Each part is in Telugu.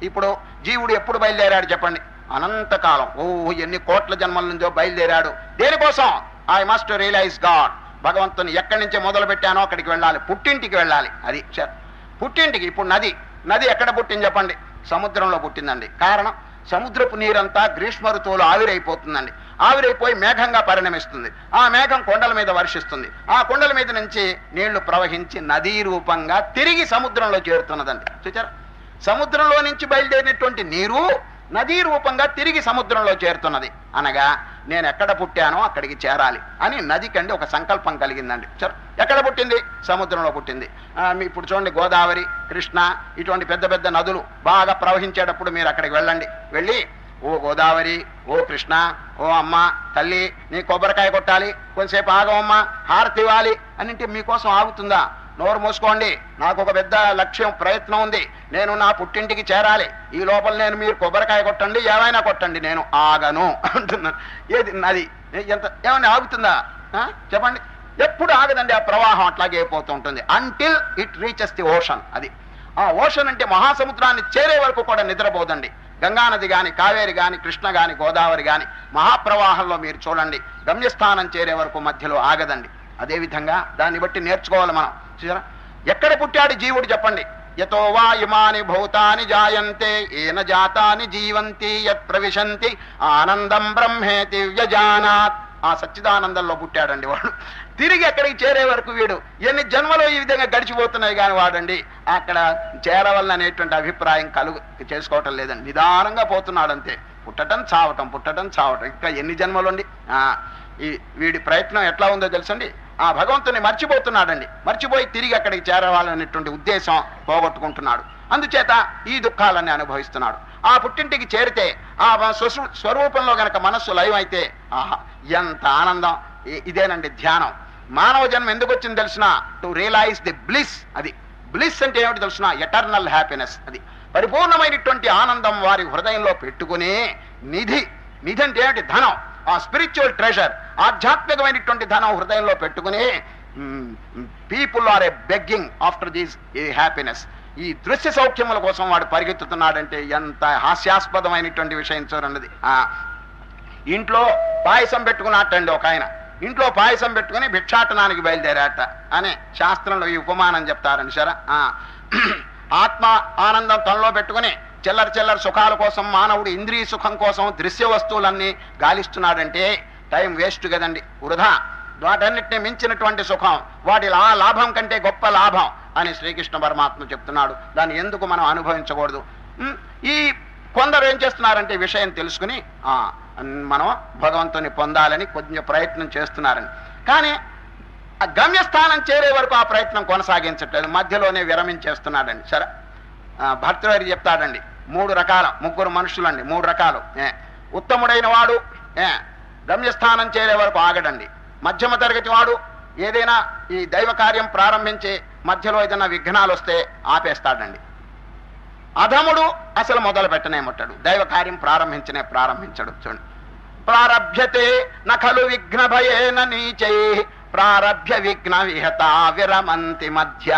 ఇప్పుడు జీవుడు ఎప్పుడు బయలుదేరాడు చెప్పండి? అనంతకాలం, ఎన్ని కోట్ల జన్మల నుంచో బయలుదేరాడు. దేనికోసం? I must realise God. భగవంతుని ఎక్కడి నుంచి మొదలు పెట్టానో అక్కడికి వెళ్ళాలి, పుట్టింటికి వెళ్ళాలి. అది పుట్టింటికి. ఇప్పుడు నది ఎక్కడ పుట్టింది చెప్పండి? సముద్రంలో పుట్టిందండి. కారణం, సముద్రపు నీరంతా గ్రీష్మ ఋతువులో ఆవిరైపోతుందండి. ఆవిరైపోయి మేఘంగా పరిణమిస్తుంది. ఆ మేఘం కొండల మీద వర్షిస్తుంది. ఆ కొండల మీద నుంచి నీళ్లు ప్రవహించి నదీ రూపంగా తిరిగి సముద్రంలో చేరుతున్నదండి. చూచారా? సముద్రంలో నుంచి బయలుదేరినటువంటి నీరు నదీ రూపంగా తిరిగి సముద్రంలో చేరుతున్నది. అనగా నేను ఎక్కడ పుట్టానో అక్కడికి చేరాలి అని నదికండి ఒక సంకల్పం కలిగిందండి. ఎక్కడ పుట్టింది? సముద్రంలో పుట్టింది. ఇప్పుడు చూడండి, గోదావరి, కృష్ణ ఇటువంటి పెద్ద పెద్ద నదులు బాగా ప్రవహించేటప్పుడు మీరు అక్కడికి వెళ్ళండి. వెళ్ళి, ఓ గోదావరి, ఓ కృష్ణ, ఓ అమ్మ తల్లి, నీ కొబ్బరికాయ కొట్టాలి, కొంతసేపు ఆగమమ్మ, హారతి ఇవ్వాలి అన్నింటి మీకోసం ఆగుతుందా? నోరు మూసుకోండి. నాకు ఒక పెద్ద లక్ష్యం, ప్రయత్నం ఉంది. నేను నా పుట్టింటికి చేరాలి. ఈ లోపల నేను మీరు కొబ్బరికాయ కొట్టండి, ఏమైనా కొట్టండి, నేను ఆగను అంటున్నాను. ఏది నది ఏమైనా ఆగుతుందా చెప్పండి? ఎప్పుడు ఆగదండి. ఆ ప్రవాహం అట్లాగే అయిపోతూ ఉంటుంది until it reaches the ocean. అది ఆ ఓషన్ అంటే మహాసముద్రాన్ని చేరే వరకు కూడా నిద్రపోదండి. గంగానది కానీ, కావేరి కానీ, కృష్ణ కానీ, గోదావరి కానీ మహాప్రవాహంలో మీరు చూడండి, గమ్యస్థానం చేరే వరకు మధ్యలో ఆగదండి. అదేవిధంగా దాన్ని బట్టి నేర్చుకోవాలి మనం. చూసారా? ఎక్కడ పుట్టాడు జీవుడు చెప్పండి? యతో వా ఇమాని భూతాని జాయంతే ఏన జాతాని జీవంతి యత్ ప్రవిశంతి ఆనందం బ్రహ్మేతి వ్యజానాత్. ఆ సచ్చిదానందంలో పుట్టాడండి వాడు. తిరిగి అక్కడికి చేరే వరకు వీడు ఎన్ని జన్మలో ఈ విధంగా గడిచిపోతున్నాయి కానీ వాడండి అక్కడ చేరవలననేటువంటి అభిప్రాయం చేసుకోవటం లేదండి. నిదానంగా పోతున్నాడంతే. పుట్టటం చావటం, పుట్టటం చావటం. ఇంకా ఎన్ని జన్మలుండి వీడి ప్రయత్నం ఎట్లా ఉందో తెలుసండి. ఆ భగవంతుని మర్చిపోతున్నాడండి. మర్చిపోయి తిరిగి అక్కడికి చేరవాలనేటువంటి ఉద్దేశం పోగొట్టుకుంటున్నాడు. అందుచేత ఈ దుఃఖాలన్నీ అనుభవిస్తున్నాడు. ఆ పుట్టింటికి చేరితే ఆ స్వరూపంలో గనక మనస్సు లయం అయితే ఆహా ఎంత ఆనందం! ఇదేనండి ధ్యానం. మానవ జన్మ ఎందుకు వచ్చింది తెలిసిన? To realise the bliss. అది బ్లిస్ అంటే ఏమిటి తెలిసిన? Eternal happiness. అది పరిపూర్ణమైనటువంటి ఆనందం వారి హృదయంలో పెట్టుకుని నిధి అంటే ఏమిటి? ధనం. ఆ స్పిరిచువల్ ట్రెజర్, ఆధ్యాత్మికమైనటువంటి ధనం హృదయంలో పెట్టుకుని people are a begging after these happiness. ఈ దృశ్య సౌఖ్యముల కోసం వాడు పరిగెత్తుతున్నాడంటే ఎంత హాస్యాస్పదమైనటువంటి విషయం చూడండి. ఇంట్లో పాయసం పెట్టుకున్నట్టండి ఒక ఆయన. ఇంట్లో పాయసం పెట్టుకుని భిక్షాటనానికి బయలుదేరాట అని శాస్త్రంలో ఈ ఉపమానం చెప్తారండి. సరే, ఆత్మ ఆనందం తనలో పెట్టుకుని చిల్లర సుఖాల కోసం మానవుడు ఇంద్రియ సుఖం కోసం దృశ్య వస్తువులన్నీ గాలిస్తున్నాడంటే టైం వేస్ట్ కదండి, వృధా. వాటన్నిటిని మించినటువంటి సుఖం, వాటి లాభం కంటే గొప్ప లాభం అని శ్రీకృష్ణ పరమాత్మ చెప్తున్నాడు. దాన్ని ఎందుకు మనం అనుభవించకూడదు? ఈ కొందరు ఏం చేస్తున్నారంటే విషయం తెలుసుకుని మనం భగవంతుని పొందాలని కొంచెం ప్రయత్నం చేస్తున్నారని, కానీ ఆ గమ్యస్థానం చేరే వరకు ఆ ప్రయత్నం కొనసాగించట్లేదు, మధ్యలోనే విరమించేస్తున్నాడండి. సరే, భర్తృహరి చెప్తాడండి, ముగ్గురు మనుషులండి, 3 రకాలు. ఉత్తముడైన వాడు గమ్యస్థానం చేరే వరకు ఆగడండి. మధ్యమ తరగతి వాడు ఏదైనా ఈ దైవ కార్యం ప్రారంభించి మధ్యలో ఏదైనా విఘ్నాలు వస్తే ఆపేస్తాడండి. అధముడు అసలు మొదలు పెట్టనేముట్టాడు, దైవ కార్యం ప్రారంభించడు. చూడండి, ప్రారభ్యతే నఖలు విఘ్న భయేన నీచై ప్రారభ్య విఘ్న విహత విరమంతి మధ్య.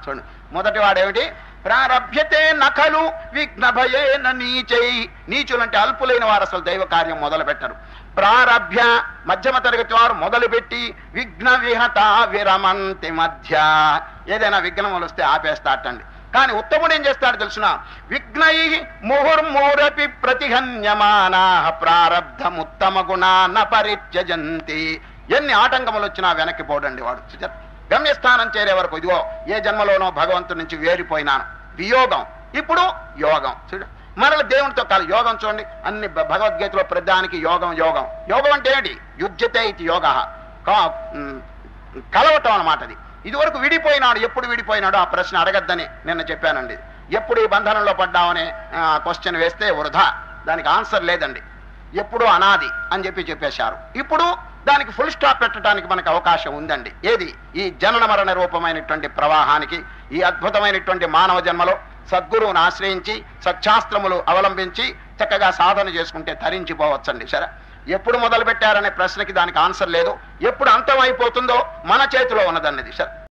చూడండి, మొదటి వాడేమిటి? ప్రారభ్యతే నఖలు విఘ్న భయేన నీచై. నీచులంటే అల్పులైన వారు అసలు దైవ కార్యం మొదలు పెట్టరు. ప్రారభ్య మధ్యమ తరగతి వారు మొదలుపెట్టి విఘ్న విహత విరమంతి మధ్య, ఏదైనా విఘ్నములు వస్తే ఆపేస్తాటండి. కానీ ఉత్తముడు ఏం చేస్తాడు తెలుసిన? విఘ్నై ముహుర్మురపి ప్రతిహన్యమానా ప్రారబ్ధముత్తమ గుణాన పరిత్యజంతి. ఎన్ని ఆటంకములు వచ్చినా వెనక్కి పోడండి వాడు. గమ్యస్థానం చేరే వరకు ఇదిగో ఏ జన్మలోనో భగవంతుడి నుంచి వేరిపోయినాను, వియోగం, ఇప్పుడు యోగం. చూడు, మరల దేవునితో కాదు యోగం. చూడండి, అన్ని భగవద్గీతలో ప్రధానికి యోగం. యోగం అంటే ఏంటి? యుజ్యతే ఇది యోగ, కలవటం అన్నమాట. అది ఇదివరకు విడిపోయినాడు. ఎప్పుడు విడిపోయినాడు ఆ ప్రశ్న అడగద్దని నిన్న చెప్పానండి. ఎప్పుడు ఈ బంధనంలో పడ్డామని క్వశ్చన్ వేస్తే వృధా, దానికి ఆన్సర్ లేదండి. ఎప్పుడు అనాది అని చెప్పేశారు. ఇప్పుడు దానికి ఫుల్ స్టాప్ పెట్టడానికి మనకు అవకాశం ఉందండి. ఏది? ఈ జనన మరణ రూపమైనటువంటి ప్రవాహానికి ఈ అద్భుతమైనటువంటి మానవ జన్మలో సద్గురువును ఆశ్రయించి సత్శాస్త్రములు అవలంబించి చక్కగా సాధన చేసుకుంటే తరించిపోవచ్చండి. సరే, ఎప్పుడు మొదలు పెట్టారనే ప్రశ్నకి దానికి ఆన్సర్ లేదు. ఎప్పుడు అంతం అయిపోతుందో మన చేతిలో ఉన్నదన్నది. సరే.